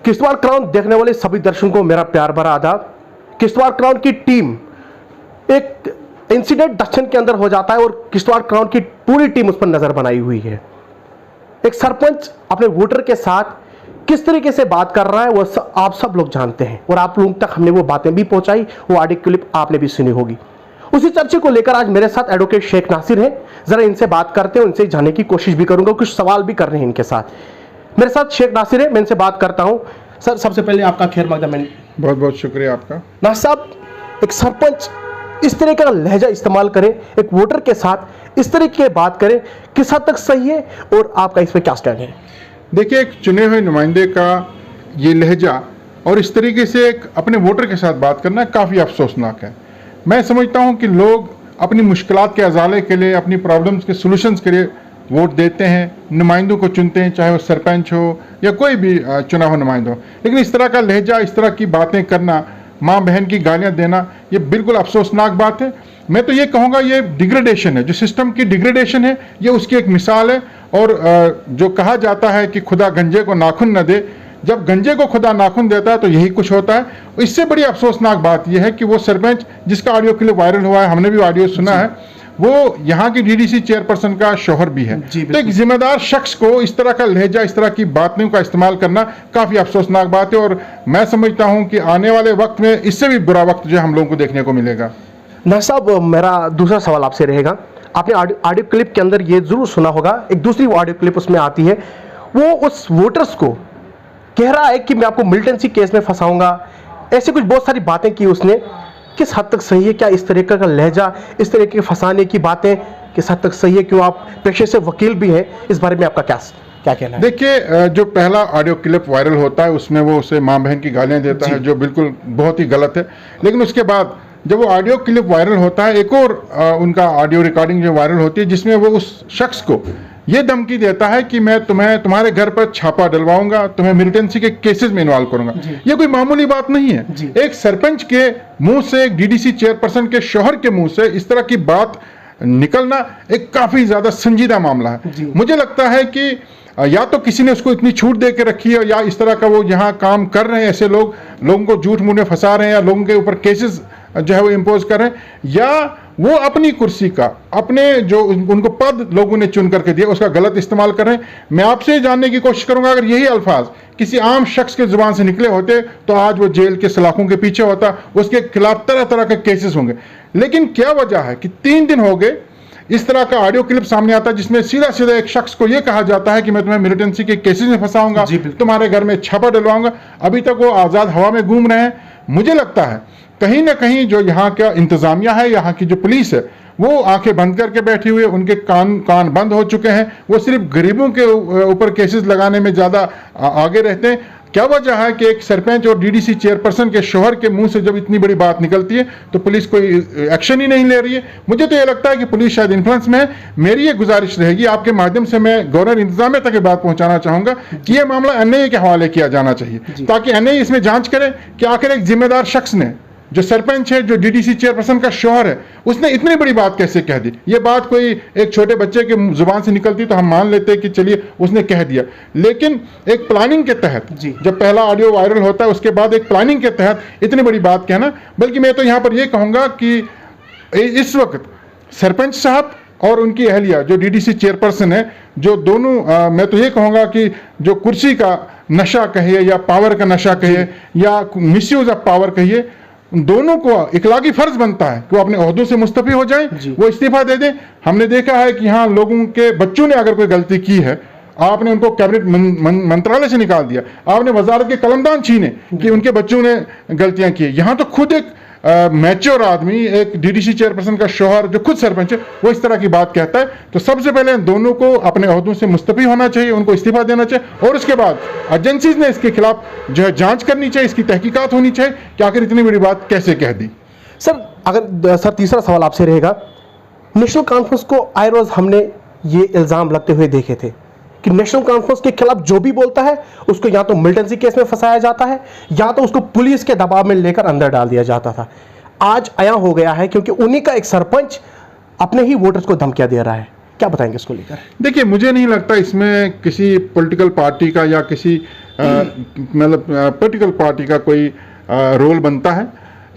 Kishtwar crown देखने वाले सभी दर्शकों को मेरा प्यार भरा आदाब। किश्तवाड़ क्राउन की टीम एक इंसिडेंट दक्षिण के अंदर हो जाता है और किश्तवाड़ क्राउन की पूरी टीम उस पर नजर बनाई हुई है। एक सरपंच अपने वोटर के साथ किस तरीके से बात कर रहा है वो आप सब लोग जानते हैं और आप लोगों तक हमने वो बातें भी पहुंचाई, वो ऑडियो क्लिप आपने भी सुनी होगी। उसी चर्चे को लेकर आज मेरे साथ एडवोकेट शेख नासिर हैं। जरा इनसे बात करते हैं, उनसे जानने की कोशिश भी करूंगा, कुछ सवाल भी कर रहे हैं इनके साथ। मेरे साथ शेख नासिर है, मैं इनसे बात करता हूं। सर, सबसे पहले आपका खैर मकदम है। बहुत बहुत शुक्रिया आपका। नासिर साहब, एक सरपंच इस तरह का लहजा इस्तेमाल करे, एक वोटर के साथ इस तरह की बात करे, किस हद तक सही है और आपका इस पर क्या स्टैंड है? देखिए, एक चुने हुए नुमाइंदे का ये लहजा और इस तरीके से एक अपने वोटर के साथ बात करना काफ़ी अफसोसनाक है। मैं समझता हूं कि लोग अपनी मुश्किलात के अजाले के लिए, अपनी प्रॉब्लम्स के सॉल्यूशंस के लिए वोट देते हैं, नुमाइंदों को चुनते हैं, चाहे वो सरपंच हो या कोई भी चुना हो नुमाइंदा हो। लेकिन इस तरह का लहजा, इस तरह की बातें करना, माँ बहन की गालियाँ देना, ये बिल्कुल अफसोसनाक बात है। मैं तो ये कहूँगा ये डिग्रेडेशन है, जो सिस्टम की डिग्रेडेशन है, ये उसकी एक मिसाल है। और जो कहा जाता है कि खुदा गंजे को नाखून न दे, जब गंजे को खुदा नाखून देता है तो यही कुछ होता है। इससे बड़ी अफसोसनाक बात यह है कि वो सरपंच जिसका ऑडियो क्लिप वायरल हुआ है, हमने भी ऑडियो सुना है, वो यहाँ की डीडीसी चेयरपर्सन का शौहर भी है। तो एक जिम्मेदार शख्स को इस तरह का लहजा, इस तरह की बातों का इस्तेमाल करना काफ़ी अफसोसनाक बात है। और मैं समझता हूँ कि आने वाले वक्त में इससे भी बुरा वक्त जो हम लोगों को देखने को मिलेगा। नासिर साहब, मेरा दूसरा सवाल आपसे रहेगा। आपने ऑडियो क्लिप के अंदर ये जरूर सुना होगा, एक दूसरी ऑडियो क्लिप उसमें आती है, वो उस वोटर्स को कह रहा है कि मैं आपको मिलिटेंसी केस में फंसाऊंगा, ऐसे कुछ बहुत सारी बातें की उसने। किस हद तक सही है? क्या इस तरीके का लहजा, इस तरीके के फंसाने की बातें किस हद तक सही है? क्यों आप पेशे से वकील भी हैं, इस बारे में आपका क्या कहना है? देखिए, जो पहला ऑडियो क्लिप वायरल होता है उसमें वो उसे माँ बहन की गालियाँ देता है, जो बिल्कुल बहुत ही गलत है। लेकिन उसके बाद जब वो ऑडियो क्लिप वायरल होता है, एक और उनका ऑडियो रिकॉर्डिंग जो वायरल होती है, जिसमें वो उस शख्स को ये धमकी देता है कि मैं तुम्हारे घर पर छापा डलवाऊंगा, तुम्हें मिलिटेंसी के केसेस में इन्वॉल्व करूंगा। ये कोई मामूली बात नहीं है। एक सरपंच के मुंह से, एक डीडीसी चेयरपर्सन के शौहर के मुंह से इस तरह की बात निकलना एक काफी ज्यादा संजीदा मामला है। मुझे लगता है कि या तो किसी ने उसको इतनी छूट दे के रखी है, या इस तरह का वो यहाँ काम कर रहे हैं, ऐसे लोगों को झूठ मूठ में फंसा रहे हैं, या लोगों के ऊपर केसेस जो है वो इम्पोज कर रहे हैं, या वो अपनी कुर्सी का, अपने जो उनको पद लोगों ने चुन करके दिया, उसका गलत इस्तेमाल कर रहे हैं। मैं आपसे जानने की कोशिश करूंगा, अगर यही अल्फाज किसी आम शख्स के जुबान से निकले होते तो आज वो जेल के सलाखों के पीछे होता, उसके खिलाफ तरह तरह के केसेस होंगे। लेकिन क्या वजह है कि 3 दिन हो गए इस तरह का ऑडियो क्लिप सामने आता है जिसमें सीधा सीधा एक शख्स को यह कहा जाता है कि मैं तुम्हें मिलिटेंसी के केसेस में फंसाऊंगा, तुम्हारे घर में छापा डलवाऊंगा। अभी तक वो आज़ाद हवा में घूम रहे हैं। मुझे लगता है कहीं ना कहीं जो यहाँ का इंतजामिया है, यहाँ की जो पुलिस है, वो आंखें बंद करके बैठी हुई है, उनके कान बंद हो चुके हैं। वो सिर्फ गरीबों के ऊपर केसेस लगाने में ज़्यादा आगे रहते हैं। क्या वजह है कि एक सरपंच और डीडीसी चेयरपर्सन के शौहर के मुंह से जब इतनी बड़ी बात निकलती है तो पुलिस कोई एक्शन ही नहीं ले रही है? मुझे तो ये लगता है कि पुलिस शायद इन्फ्लुएंस में है। मेरी ये गुजारिश रहेगी, आपके माध्यम से मैं गवर्नर इंतजामिया तक ये बात पहुंचाना चाहूंगा कि ये मामला एनआईए के हवाले किया जाना चाहिए, ताकि एनआईए इसमें जांच करे कि आखिर एक जिम्मेदार शख्स ने, जो सरपंच है, जो डीडीसी चेयरपर्सन का शौहर है, उसने इतनी बड़ी बात कैसे कह दी। ये बात कोई एक छोटे बच्चे के जुबान से निकलती तो हम मान लेते कि चलिए उसने कह दिया, लेकिन एक प्लानिंग के तहत, जब पहला ऑडियो वायरल होता है उसके बाद एक प्लानिंग के तहत इतनी बड़ी बात कहना। बल्कि मैं तो यहाँ पर यह कहूँगा कि इस वक्त सरपंच साहब और उनकी अहलिया जो डीडीसी चेयरपर्सन है, जो दोनों मैं तो ये कहूँगा कि जो कुर्सी का नशा कहिए या पावर का नशा कहिए या मिसयूज ऑफ पावर कहिए, दोनों को इखलाकी फर्ज बनता है कि वो अपने ओहदों से मुस्तफी हो जाएं, वो इस्तीफा दे दें। हमने देखा है कि यहाँ लोगों के बच्चों ने अगर कोई गलती की है, आपने उनको कैबिनेट मंत्रालय से निकाल दिया, आपने वजारत के कलमदान छीने कि उनके बच्चों ने गलतियां की। यहाँ तो खुद एक मैच्योर आदमी, एक डीडीसी चेयरपर्सन का शौहर जो खुद सरपंच है, वो इस तरह की बात कहता है। तो सबसे पहले दोनों को अपने ओहदों से मुस्तफी होना चाहिए, उनको इस्तीफा देना चाहिए, और उसके बाद एजेंसीज ने इसके खिलाफ जो है जांच करनी चाहिए, इसकी तहकीकात होनी चाहिए कि आखिर इतनी बड़ी बात कैसे कह दी। सर, तीसरा सवाल आपसे रहेगा। नेशनल कॉन्फ्रेंस को आए रोज हमने ये इल्ज़ाम लगते हुए देखे थे कि नेशनल कॉन्फ्रेंस के खिलाफ जो भी बोलता है उसको या तो मिलिटेंसी केस में फंसाया जाता है, या तो उसको पुलिस के दबाव में लेकर अंदर डाल दिया जाता था। आज आया हो गया है क्योंकि उन्हीं का एक सरपंच अपने ही वोटर्स को धमकियां दे रहा है। क्या बताएंगे इसको लेकर? देखिए, मुझे नहीं लगता इसमें किसी पॉलिटिकल पार्टी का या किसी मतलब पॉलिटिकल पार्टी का कोई रोल बनता है।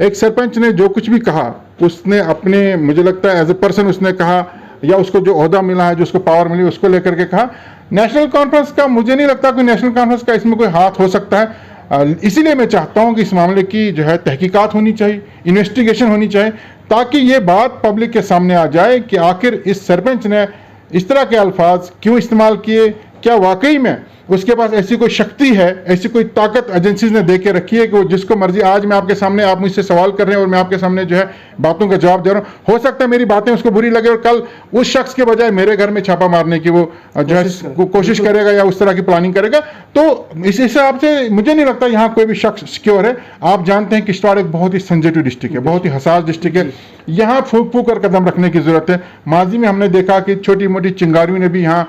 एक सरपंच ने जो कुछ भी कहा उसने अपने, मुझे लगता है एज ए पर्सन उसने कहा, या उसको जो ओहदा मिला है, जो उसको पावर मिली, उसको लेकर के कहा। नेशनल कॉन्फ्रेंस का मुझे नहीं लगता कि नेशनल कॉन्फ्रेंस का इसमें कोई हाथ हो सकता है। इसीलिए मैं चाहता हूं कि इस मामले की जो है तहकीकात होनी चाहिए, इन्वेस्टिगेशन होनी चाहिए, ताकि ये बात पब्लिक के सामने आ जाए कि आखिर इस सरपंच ने इस तरह के अल्फाज क्यों इस्तेमाल किए। क्या वाकई में उसके पास ऐसी कोई शक्ति है, ऐसी कोई ताकत एजेंसीज ने दे के रखी है कि वो जिसको मर्जी, आज मैं आपके सामने, आप मुझसे सवाल कर रहे हैं और मैं आपके सामने जो है बातों का जवाब दे रहा हूं, हो सकता है मेरी बातें उसको बुरी लगे और कल उस शख्स के बजाय मेरे घर में छापा मारने की वो जो है कोशिश करेगा या उस तरह की प्लानिंग करेगा। तो इस हिसाब से मुझे नहीं लगता यहाँ कोई भी शख्स सिक्योर है। आप जानते हैं किश्तवाड़ एक बहुत ही सेंसिटिव डिस्ट्रिक्ट है, बहुत ही हसास डिस्ट्रिक्ट है, यहाँ फूक फूक कर कदम रखने की जरूरत है। माजी में हमने देखा कि छोटी मोटी चिंगारियों ने भी यहाँ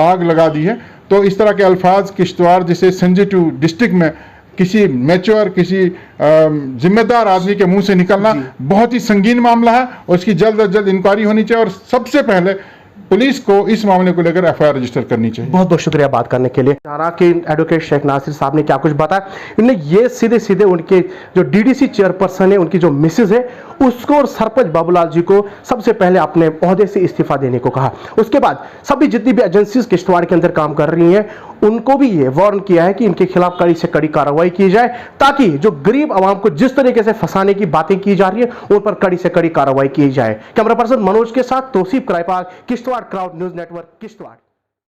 आग लगा दी है। तो इस तरह के अल्फाज किश्तवाड़ जैसे सेंसिटिव डिस्ट्रिक्ट में किसी मैच्योर, किसी जिम्मेदार आदमी के मुंह से निकलना बहुत ही संगीन मामला है और उसकी जल्द अज जल्द इंक्वायरी होनी चाहिए और सबसे पहले पुलिस को इस मामले को लेकर एफआईआर रजिस्टर करनी चाहिए। बहुत बहुत शुक्रिया बात करने के लिए। कि एडवोकेट शेख नासिर साहब ने क्या कुछ बताया, इन्हें ये सीधे सीधे उनके जो डीडीसी चेयरपर्सन है, उनकी जो मिसेज है, उसको और सरपंच बाबूलाल जी को सबसे पहले अपने ओहदे से इस्तीफा देने को कहा। उसके बाद सभी जितनी भी एजेंसीज किश्तवाड़ के अंदर काम कर रही हैं उनको भी ये वार्न किया है कि इनके खिलाफ कड़ी से कड़ी कार्रवाई की जाए, ताकि जो गरीब आवाम को जिस तरीके से फंसाने की बातें की जा रही है उन पर कड़ी से कड़ी कार्रवाई की जाए। कैमरा पर्सन मनोज के साथ तौसीफ कराईपाक, Kishtwar crowd news network, Kishtwar.